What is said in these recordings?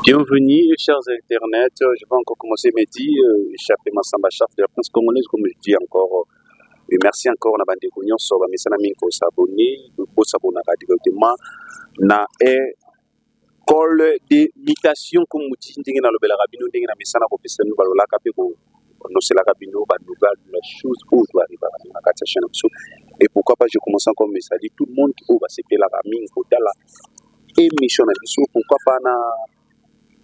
Bienvenue, chers internautes. Je vais encore commencer midi. Échappé ma samba chef de la France congolaise, comme je dis encore. Et merci encore na bande konyo so ba misana minko s'abonner, pour s'abonner directement na école d'imitation comme muti ndenge na lobela rabino ndenge na misana ko pesa nous balola ka pe ko no c'est la rabino ba nouvelle la chose où doit arriver na kati chaîne so. Et pourquoi pas je commence encore message tout le monde qui va se la minko dala émission na biso pourquoi pas na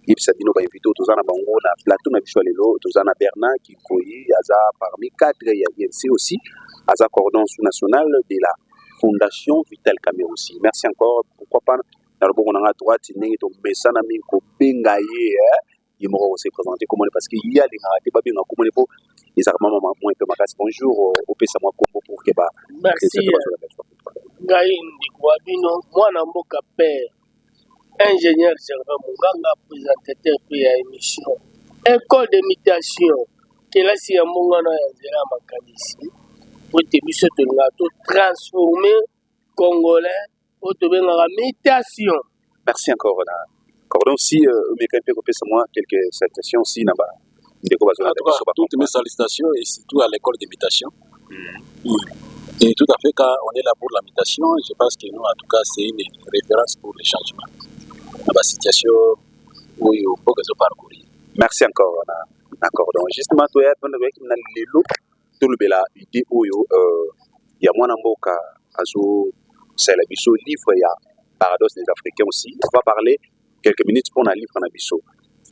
Yebisa bino ba invité tozana bango na plateau na biso lelo tozana Bernard Kikoyi aza parmi cadre ya INC aussi aza cordon sous-national de la Fondation Vital Cameroun aussi. Merci encore pourquoi pas na lobongo na droite ndenge to mesana minko benga ye il m'a aussi présenté comment parce qu'il y a des ratés pas bien comment les po les armements moins peu makas bonjour au pesa moi combo pour que ba merci ngai ndikwa bino mwana mboka père ingénieur Gervais Munganga, présentateur pour l'émission École d'imitation, kelasi ya mbongwana ya nzela makanisi po te biso tolinga to transformer congolais po to bengaka imitation. Merci encore na cordon aussi mais quand peut couper moi quelques salutations aussi na ba toutes mes salutations et surtout à l'école d'imitation. Et tout à fait quand on est là pour l'imitation, je pense que nous en tout cas c'est une référence pour le changement. La situation où il faut que je parcours. Merci encore. D'accord. Donc, justement, toi, tu as tout le bel idée où il y a moins d'amboka à c'est la biso livre, il y a paradoxe des Africains aussi. On va parler quelques minutes pour un livre en abisso.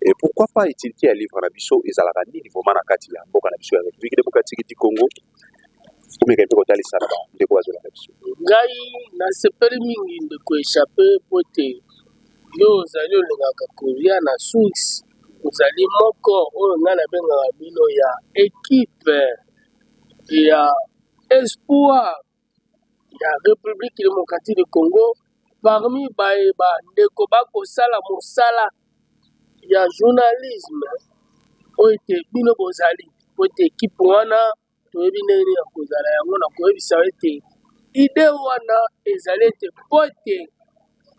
Et pourquoi pas est-il qu'il y a un livre en abisso et Zalarani, niveau Manakati, la Mboka Nabisso, la République démocratique du Congo. Pour me répéter au Talisana, de quoi je l'ai Gai, na se permis de quoi échapper pour te. Yo ozali olingaka kolia na Suisse ozali moko oyo ngai nabengaka bino ya équipe ya espoir ya République démocratique du Congo parmi bandeko bakosala mosala ya journalisme oyo ete bino bozali po ete équipe wana toyebi ndenge ya kozala yango na koyebisa ete ide wana ezali ete po ete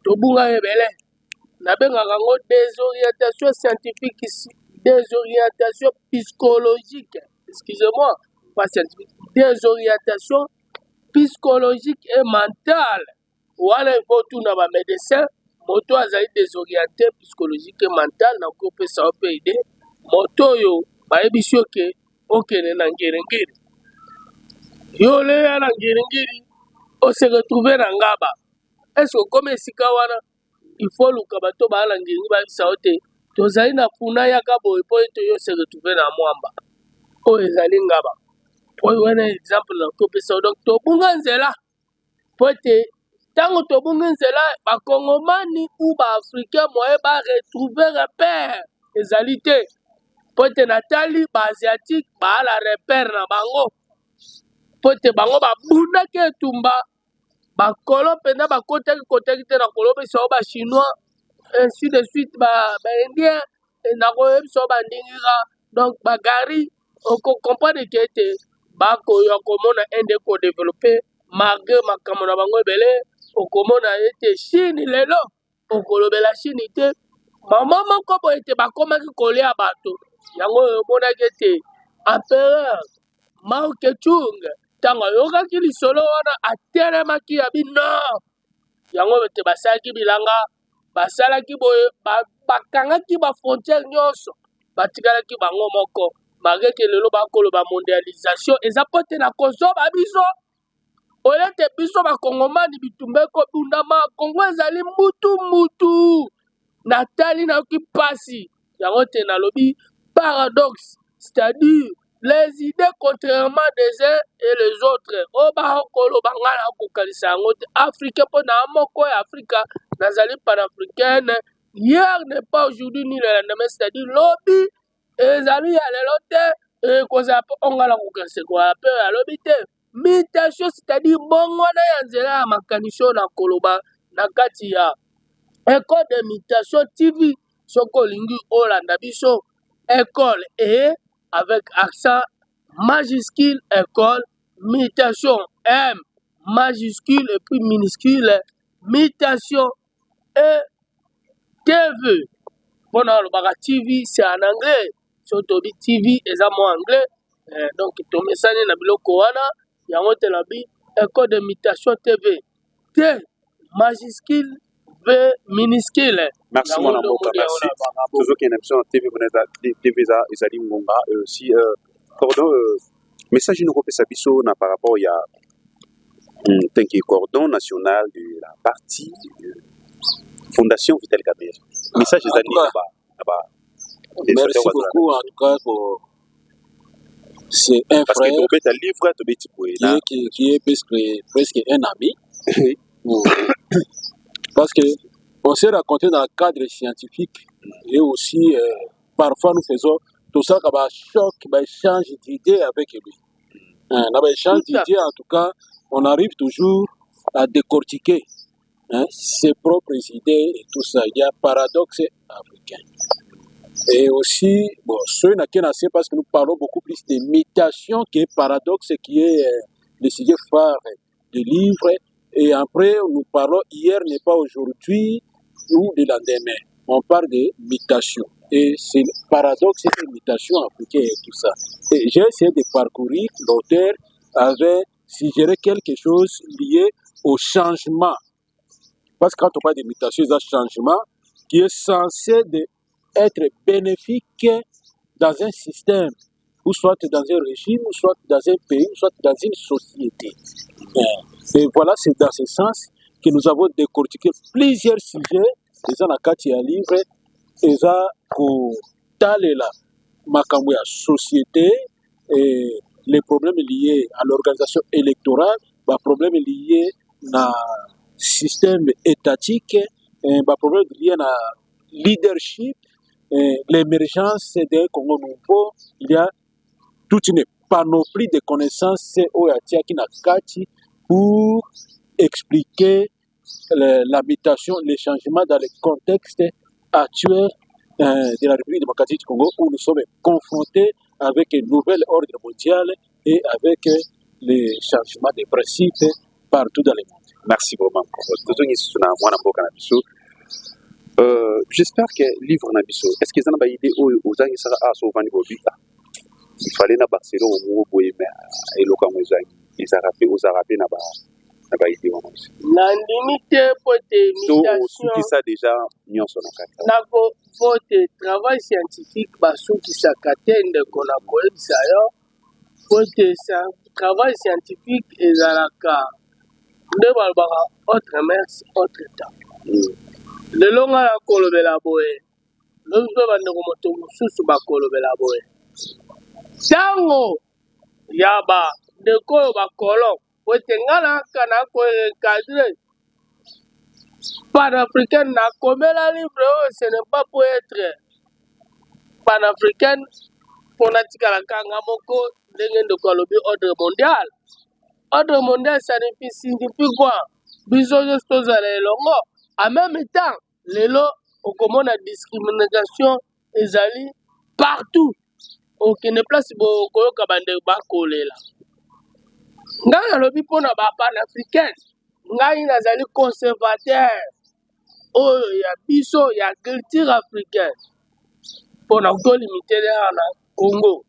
tobunga ebele nabengaka yango désorientation scientifique désorientation psychologique excusez-moi pas scientifique désorientation psychologique et mentale wana ifo tuna bamédecin moto azali désorienté psychologique et mentale nakoki opesa yo mpe ide moto oyo bayebisi oke okende na ngiringiri yo oleya na ngiringiri ose retrouve na ngaba est-ce okoma esika wana il faut luka bato baala ngiringi bayebisa yo te tozali na funa yaka boye mpo ete yo se retrouve na mwamba oyo ezali ngaba oyo wana exemple nakoki opesa yo donc tobunga nzela mpo ete ntango tobungi nzela bakongomani ou baafricain moye baretrouve repère ezali te mpo ete natali baasiatique baala repère na bango mpo ete bango babundaki etumba bakolo mpenza bakotaki te na kolobisa yo bachinois ainsi de suite baindien nakoyebisa yo bandingika donc bagari okokomprendre ke ete bakoya komona inde kodéveloppe malgré makambo na bango ebele okomona ete chine lelo okolobela chine te mama moko boye ete bakomaki kolia bato yango omonaki ete empereur Mao Tse-tung ntango ayokaki lisolo wana atelemaki ya binor yango ete basalaki bilanga basalaki boye bakangaki bafrontière nyonso batikalaki bango moko malgré ke lelo bakoloba mondialisation eza mpo te na kozoba biso oyo ete biso bakongomani bitumba ekobundama kongo ezali mutu natali nayoki mpasi yango te nalobi paradoxe c'est-à-dire les idées contrairement des uns et les autres oba koloba nga na kokanisa yango te africain mpo na moko ya afrika nazali panafricaine hier n'est pas aujourd'hui ni le lendemain c'est-à-dire lobi ezali ya lelo te kozala mpo onga na kokanisa koya mpe ya lobi te mitation c'est-à-dire bongwana ya nzela ya makanisi oyo na koloba na kati ya école d'imitation tv soki olingi olanda biso école et avec accent majuscule école, mutation M majuscule et puis minuscule, mutation et TV. Pendant le baga TV, c'est en anglais. Surtout TV, et ça en anglais. Donc, tu mets ça dans le Koana, il y a un école d'imitation TV. T majuscule, V minuscule. Merci, mon amour. Merci. Toujours qu'il y a une émission TV, TV, Isali Mgonga. Si, cordon, message nous repère par rapport il y a un cordon national de la partie Fondation Vital Kamerhe. Message Isali là-bas. Merci beaucoup en tout cas pour. C'est un parce frère qui est presque un ami. Parce que on s'est raconté dans le cadre scientifique et aussi parfois nous faisons tout ça comme un choc, un échange d'idées avec lui. Dans l'échange d'idées, en tout cas, on arrive toujours à décortiquer ses propres idées et tout ça. Il y a paradoxe africain. Et aussi, bon, ceux qui sont parce que nous parlons beaucoup plus de mutation qui est paradoxe, qui est le sujet phare du livre. Et après, nous parlons hier n'est pas aujourd'hui ou de lendemain. On parle de mutation. Et c'est le paradoxe et la mutation africaine et tout ça. Et j'ai essayé de parcourir, l'auteur avait suggéré quelque chose lié au changement. Parce que quand on parle de mutation, c'est un changement qui est censé être bénéfique dans un système, ou soit dans un régime, ou soit dans un pays, ou soit dans une société. Et voilà, c'est dans ce sens que nous avons décortiqué plusieurs sujets, les anakati à livre, et ça, pour taler la société, et les problèmes liés à l'organisation électorale, les problèmes liés au système étatique, les problèmes liés à leadership, l'émergence d'un Congo nouveau. Il y a toute une panoplie de connaissances pour expliquer la mutation, les changements dans le contexte actuel de la République démocratique du Congo, où nous sommes confrontés avec un nouvel ordre mondial et avec les changements des principes partout dans le monde. Merci vraiment. J'espère que le livre Nabiso, est-ce que vous avez une idée aux gens qui sont à Sauvani Bobita? Il fallait na Barcelone au Boyé, mais il y a les Arabes aux Arabes n'a pas idée. La limite pour tes mutations. Tout ça déjà, nous sommes en train de travail scientifique, parce que ça catène de qu'on a connu ça, pour tes travail scientifique et la carte. De Balbara, autre messe, autre temps. Le long à la colobela boé, le jour à Neromoto, sous ma colobela boé. Tango, Yaba, de Koloba Colon, où Tengana Kanako cadré. Panafricaine n'a comme la livre, ce n'est pas pour être panafricaine, pour la Tikalangamoko, de Kolobi, ordre mondial. Ordre mondial, ça signifie quoi? Bisous, choses à l'élongo. En même temps, les lots, on commence la discrimination, les alliés, partout. Aucune place pour Kabande Bakolé là. Dans le lobby pour la panafricaine, il y a des conservateurs. Oh, il y a biso, il y a culture africaine. Pour nous limiter le Congo.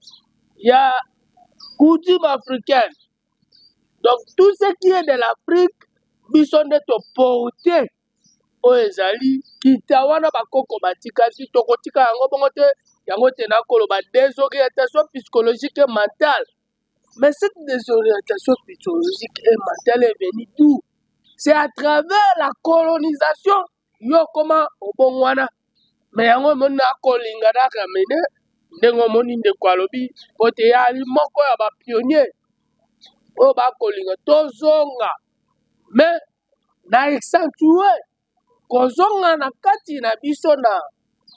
Il y a coutume africaine. Donc tout ce qui est de l'Afrique, biso de porter. Oezali kitawana bakoko batika tokotika yango bongote yango tena koloba désorientation psychologique et mentale. Mais cette désorientation psychologique et mentale est venue d'où? C'est à travers la colonisation. Yo comment obongwana mais yango mona kolinga da kamene ndengo moni nde kwalobi pote yali moko ya ba pionnier o ba kolinga tozonga mais na accentuer kozonga na kati na biso na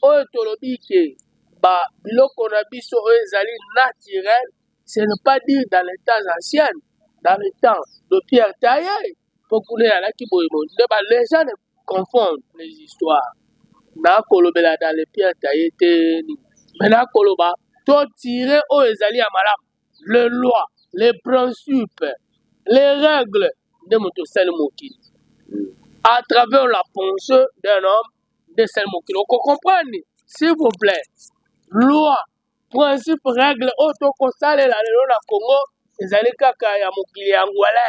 oyo tolobi ke ba biloko na biso oyo ezali naturel, ce n'est pas dire dans les temps anciens, dans les temps de Pierre Taillé, pokule alaki boyemo nde ba les gens confondent les histoires. Na kolobela dans les Pierre Taillé te ni mais na koloba to tirer oyo ezali ya malamu, les lois, les principes, les règles de moto sel mokili. À travers la pensée d'un homme de Selmokilo. Vous comprenez? s'il vous plaît, loi, principe, règle, otokosalela lelo na Congo, ezali kaka ya mokili ya ngwele.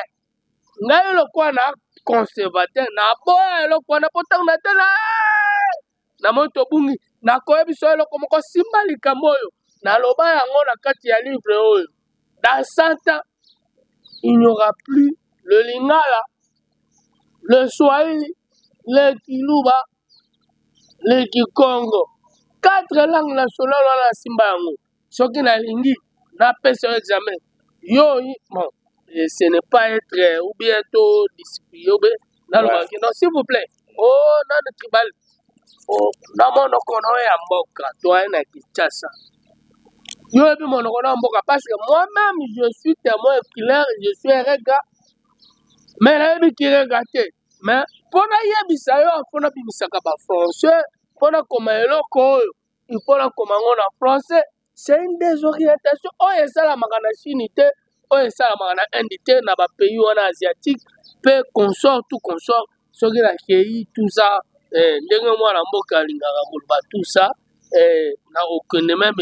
Ngai lokwa na conservateur, na boya lokwa na potang na tela, na moto bungi, na koyebiso eloko moko simba likambo oyo, na loba yango na kati ya livre oyo. Dans 100 ans, il n'y aura plus le lingala, le swahili, le kiluba, le kikongo. 4 langues nationales wana simba yango. Soki na lingi, na pesa examen. Yo, bon, ce n'est pas être ou bientôt discipliné. Non, s'il vous plaît. Oh, non, le tribal. Oh, na mono kono ya mboka, toi na Kinshasa. Yo, et puis mon mboka, parce que moi-même, je suis témoin oculaire, je suis un regard. Mais là, il y a regardé. Mais pour la yebisa yo, pour la bimisaka ba français, pour la komayeloko, il faut la komango na français. C'est une désorientation. Oh, et ça la magana chinité, oh, et ça la magana indité, na ba pays en asiatique, peu consort, tout consort, ce qui la kei, tout ça, ndenge moi la mboka lingaka koloba tout ça, na aucun même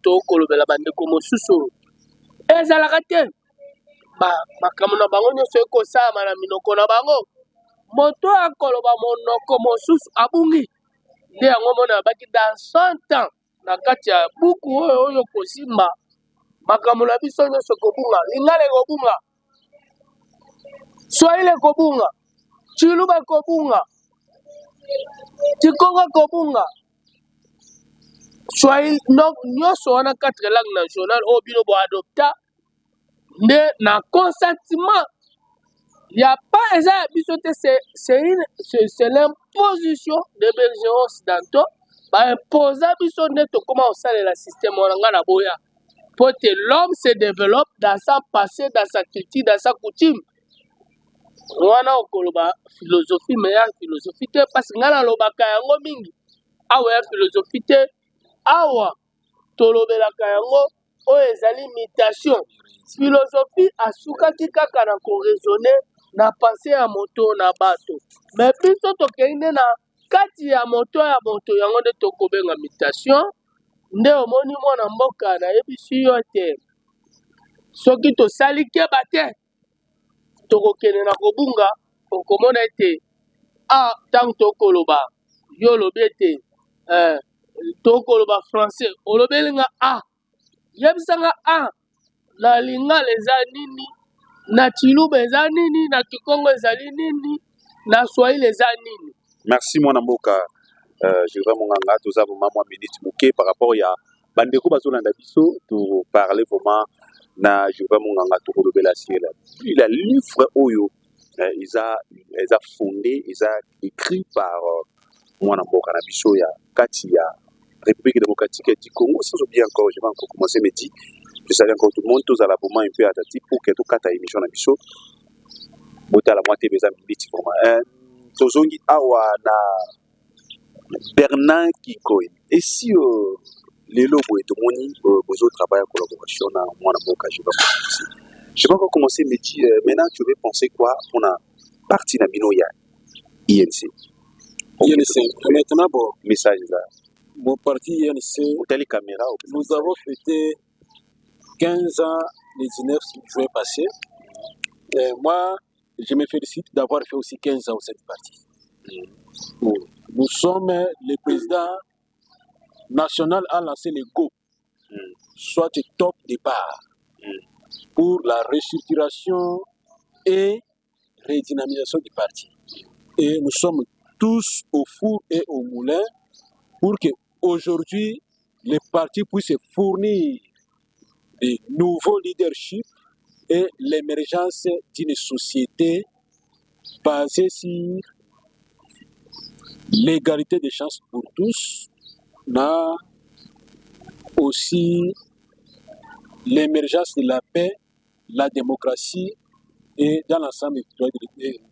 to kolobela bandeko mosusu. Ezalaka te. Makambo na bango nyonso ekosama na minoko na bango. Moto akoloba monoko mosusu abungi. Nde yango mona baki dans 100 ans na kati ya buku oyo kosimba. Makambo na biso nyonso kobunga. Lingala kobunga. Swahili kobunga. Chiluba kobunga. Chikongo kobunga. Swahili nyonso wana 4 langues nationales oyo bino bo adopta. Mais na consentement, il n'y a pas c'est l'imposition des bergers occidentaux. Imposer comment on sait le système pour que l'homme se développe dans sa passé, dans sa culture, dans sa coutume. On a une philosophie, meilleure philosophie, parce que nous avons une philosophie, awa tolobela kayango o ezali imitation. Philosophie asukaki kaka na ko raisonner na pensée ya moto na bato. Mais biso tokende na kati ya moto yango nde tokobenga imitation. Nde omoni mwana mboka na yebisi yo te. Soki tosali keba te tokokende na kobunga okomona ete tant tokoloba yo lobi ete tokoloba français olobelinga yebisanga na lingala eza nini, na chiluba eza nini, na kikongo ezali nini, na swahili eza nini. Merci mwana mboka. Je vais monganga toza vraiment moi minute moké par rapport ya bandeko bazolanda biso to parler vraiment na je vais monganga to kolobela ciel. Puis la livre oyo ils a fondé, ils a écrit par mwana mboka na biso ya kati ya République démocratique du Congo. Sans oublier encore, je vais encore commencer mes dits. Je salue encore tout le monde, tous à la moment un peu attentif pour que tout cas ta émission na biso. Bota la moitié des amis minutes vraiment. Tozongi awa na Bernard Kikoy. Et si les lobos et tout le monde besoin de travailler en collaboration na mwana mboka je vais commencer. Je vais encore commencer mes dits. Maintenant tu veux penser quoi pour la partie na bino ya INC. INC. Maintenant bon message là. Mon parti INC, nous avons fêté 15 ans le 19 juin passé. Et moi, je me félicite d'avoir fait aussi 15 ans au cette partie. Nous sommes, le président national a lancé le go, soit le top départ, pour la restructuration et redynamisation du parti. Et nous sommes tous au four et au moulin pour que aujourd'hui, les partis puissent fournir de nouveaux leaderships et l'émergence d'une société basée sur l'égalité des chances pour tous, mais aussi l'émergence de la paix, la démocratie et dans l'ensemble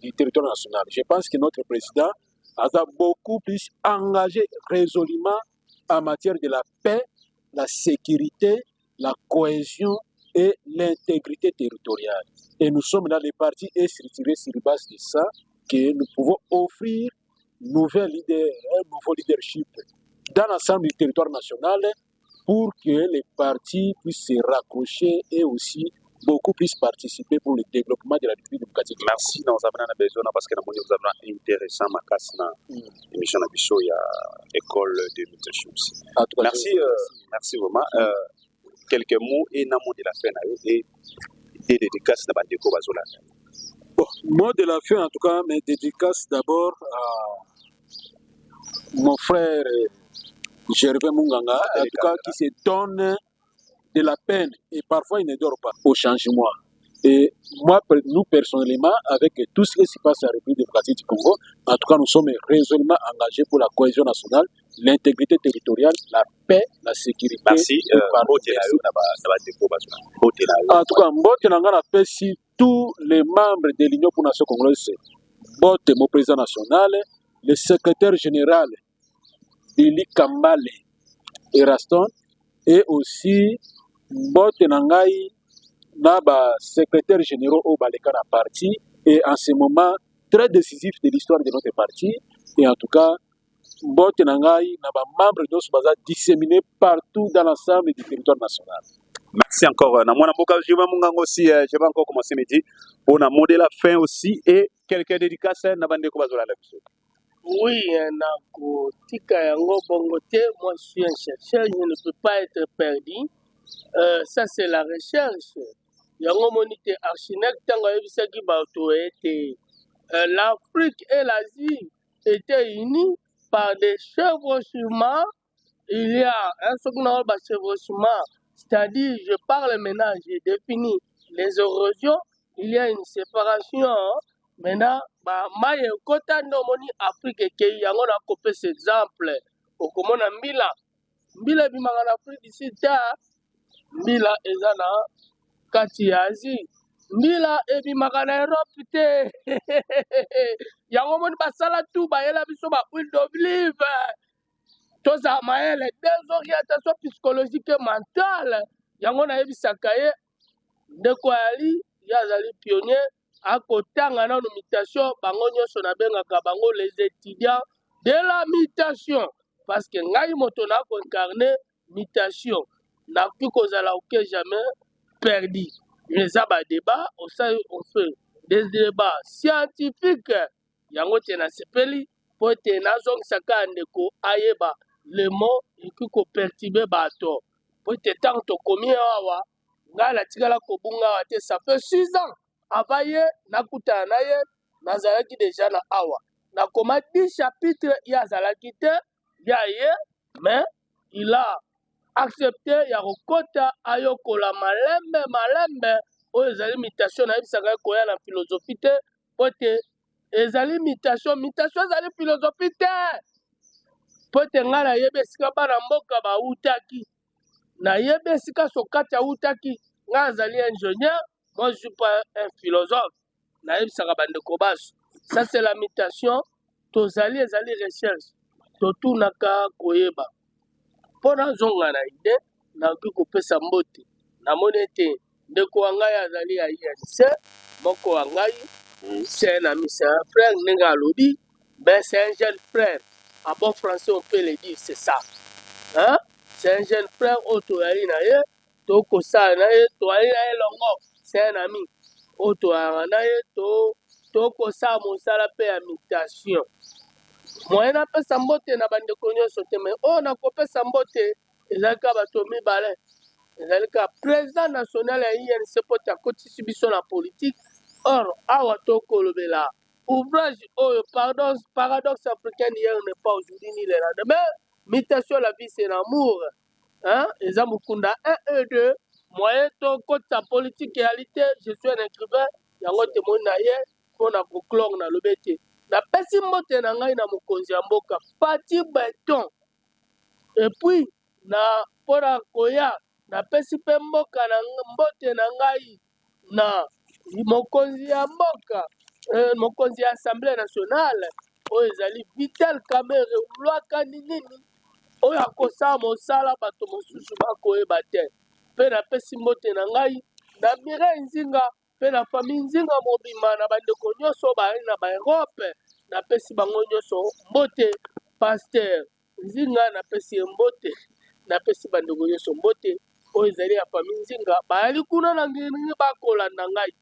du territoire national. Je pense que notre président a beaucoup plus engagé résolument en matière de la paix, la sécurité, la cohésion et l'intégrité territoriale. Et nous sommes dans les partis et structurés sur base de ça que nous pouvons offrir un nouveau leadership dans l'ensemble du territoire national pour que les partis puissent se raccrocher et aussi beaucoup plus participer pour le développement de la République démocratique. Merci. Nous avons besoin parce que nous avons intéressant ma casse dans l'émission de Bichot, il y a école de mutation aussi. Merci, merci vraiment. Quelques mots et un mot de la fin et des dédicaces de Bandeko Bazola. Bon, mot de la fin en tout cas, mes dédicaces d'abord à mon frère Gervais Munganga, en tout cas qui se donne de la peine et parfois il ne dort pas au changement. Et moi, nous personnellement, avec tout ce qui se passe à la République démocratique du Congo, en tout cas, nous sommes résolument engagés pour la cohésion nationale, l'intégrité territoriale, la paix, la sécurité. Merci. En tout cas, Mbote Nanga paix si tous les membres de l'Union pour la nation congolaise, Mbote, mon président national, le secrétaire général Billy Kambale et Raston, et aussi Mbote Nangai, Naba, secrétaire général au Balekana parti, et en ce moment très décisif de l'histoire de notre parti. Et en tout cas, Mbote Nangai, Naba, membre de notre baza disséminés partout dans l'ensemble du territoire national. Merci encore. Na mwana mboka Jima Mungango aussi, je vais encore commencer midi pour na mot de la fin aussi et quelques dédicaces na Bandeko Bazola la biso. Oui, Nako Tika Yango Bongote, moi je suis un chercheur, je ne peux pas être perdu. Ça c'est la recherche. Yango monite archinek tango ebisaki bato ete l'Afrique et l'Asie étaient unis par des chevauchements. Il y a un second chevauchement, c'est-à-dire je parle maintenant, j'ai défini les érosions, il y a une séparation. Maintenant, maye kota ndo moni Afrique ke yango na kopé cet exemple au komona mbila bimanga na Afrique ici ta mbila ezana kati ya Asie mbila ebimaka na Europe te yango moni basala tout bayela biso ba huile d'olive toza maele désorientation psychologique et mentale yango na yebisaka ye ndeko ali yazali pionnier akotanga na mutation bango nyonso na bengaka bango les étudiants de la mutation parce que ngai moto na ko incarner mutation na pu kozala aucun jamais perdu. Les abats débat on fait des débats scientifiques yango tena sepeli po tena zong saka ndeko ayeba le mot ikuko perturber bato po te tanto komi awa ngala tikala kobunga wa te ça fait 6 ans avaye nakutana na ye nazalaki déjà na awa nakoma 10 chapitres ya azalaki te ya ye mais il a accepté ya kokota ayokola malembe oyo ezali mutation na yebisaka koya na philosophie te po te ezali mutation ezali philosophie te po te ngai nayebi esika bana mboka bautaki nayebi esika sokati autaki ngai azali ingénieur. Moi, je ne suis pas un philosophe. Ça, c'est la mutation. Tozali ezali recherche. Totu naka koyeba. Pona zonga na ide, na kiko pesa mbote. Na monete, ndeko wangai azali ya INC, moko wangai, c'est un ami, c'est un frère, nenga lodi, ben c'est un jeune frère. En bon français, on peut le dire, c'est ça. Hein? C'est un jeune frère, otoyali na ye, toko sa na ye, toyali na ye longo. C'est un ami. Auto aranaye to kosa mosala pe ya mutation. Moyen na pesa mbote na bande konyo sote mais na kopesa mbote ezalika bato mibale. Ezalika président national ya INC pota kotisi biso na politique. Or awa to kolobela ouvrage oyo paradoxe africain hier n'est pas aujourd'hui ni le lendemain. Mutation la vie c'est l'amour. Hein? Eza mukunda 1 et 2. Moyen to kota politique réalité, je suis un écrivain, yango témoin na ye, pona proclore na lobete. Na pesi mbote na ngai na mokonzi ya mboka, Fati Beton. Et puis, na pona koya, na pesi pe mboka na mbote na ngai na mokonzi ya mboka, mokonzi ya Assemblée nationale, oyo ezali Vital Kamerhe, lwaka nini, oyo akosala mosala bato mosusu bakoyeba te. Pe na pesi mbote na ngai na Mireille Nzinga pe na famille Nzinga mobima na bandeko nyonso bali na Europe na pesi bango nyonso mbote pasteur nzinga napesi ye mbote napesi bandeko nyonso mbote oyo ezali ya fami nzinga bayali kuna na nginingi bakolanda ngai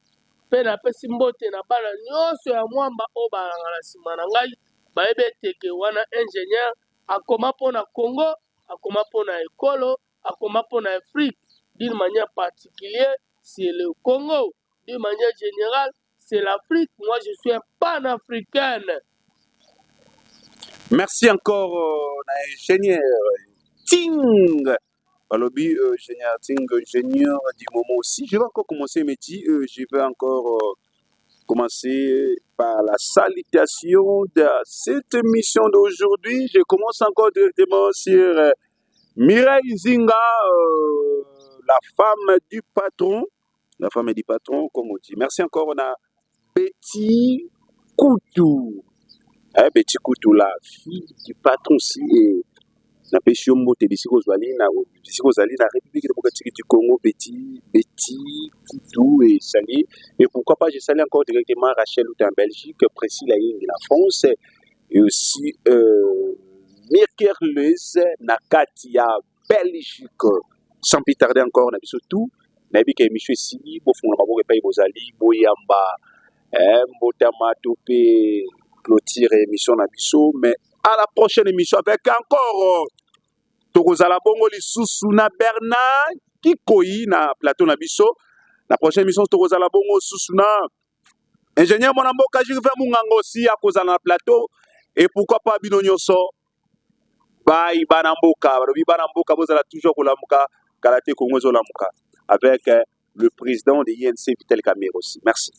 mpe napesi mbote na bana nyonso ya mwamba oyo balanga na nsima na ngai bayebi eteke wana ingénieur akoma mpona Congo akoma mpona ekolo akoma mpona Afrique d'une manière particulière c'est le Congo d'une manière générale c'est l'Afrique. Moi je suis un panafricaine. Merci encore ingénieur Ting. Balobi, ingénieur Ting, ingénieur du moment aussi. Je vais encore commencer métier. Je vais encore commencer par la salutation de cette émission d'aujourd'hui. Je commence encore directement sur Mireille Zinga, la femme du patron. La femme du patron, comme on dit. Merci encore. On a Betty Koutou. Betty Koutou, la fille du patron aussi. Et na pesi mbote bisiko zwali na République démocratique du Congo. Betty Koutou et sali. Et pourquoi pas, je salue encore directement Rachel Outa en Belgique, Priscilla Ying en France. Et aussi Mirkerleuse Nakatia Belgique. Sans plus tarder encore, on a vu tout. Nabi ke émission ici, bo fond na maboko epai bozali, boyamba, mbotama topé clôture émission na biso, mais à la prochaine émission avec encore tokozala bongo lisusu na Bernard Kikoyi na plateau na biso. La prochaine émission tokozala bongo susu na ingénieur Monamboka Jirve Mungango aussi akozala na plateau, et pourquoi pas bino nyonso bye banamboka, balobi banamboka bozala toujours kolamuka Karaté Congo zolamuka avec le président de INC Vitel Kamerhe aussi. Merci.